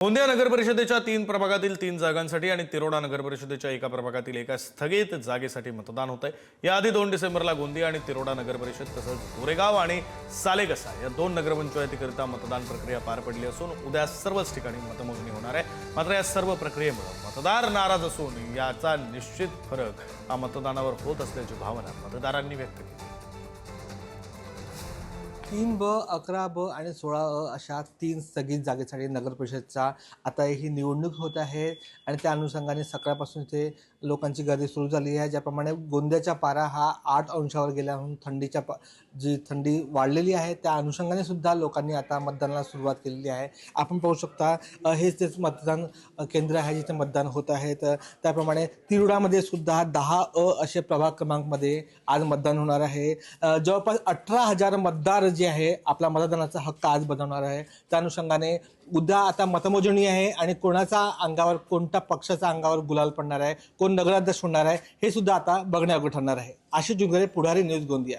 गोंदिया नगर परिषदेच्या 3 प्रभागातील 3 जागांसाठी आणि तिरोडा नगर परिषदेच्या एका प्रभागातील एका स्थगित जागेसाठी मतदान होत आहे। याआधी 2 डिसेंबरला गोंदिया आणि तिरोडा नगर परिषद तसंच गोरेगाव आणि सालेकसा या 2 नगरपंचायतीकरिता मतदान प्रक्रिया पार पडली असून उद्या सर्वच ठिकाणी मतमोजणी होणार आहे। मात्र या सर्व प्रक्रियेमुळे मतदार नाराज असून याचा निश्चित फरक हा मतदानावर होत असल्याची भावना मतदारांनी व्यक्त केली। 3ब, 11ब आणि 16अ अशा 3 स्थगित जागेसाठी नगर परिषदचा आता ही निवडणूक होत आहे आणि त्या अनुषंगाने सकाळपासून इथे लोकांची गर्दी सुरू झाली आहे। ज्याप्रमाणे गोंदियाचा पारा हा 8 अंशावर गेल्याहून जी थंडी वाढलेली आहे त्या अनुषंगाने सुद्धा लोकांनी आता मतदानाला सुरुवात केलेली आहे। आपण पाहू शकता हेच तेच मतदान केंद्र आहे जिथे मतदान होत आहे। तर त्याप्रमाणे तिरोडामध्ये सुद्धा 10अ असे प्रभाग क्रमांकमध्ये आज मतदान होणार आहे। जवळपास 18,000 मतदार जे आहे आपला मतदानाचा हक्क आज बजावणार आहे। त्या अनुषंगाने उद्या आता मतमोजणी आहे आणि कोणाचा अंगावर कोणत्या पक्षाचा अंगावर गुलाल पडणार आहे, कोण नगराध्यक्ष होणार आहे हे सुद्धा आता बघण्यायोग्य ठरणार आहे। आशिष जुंगरे, पुढारी न्यूज, गोंदिया।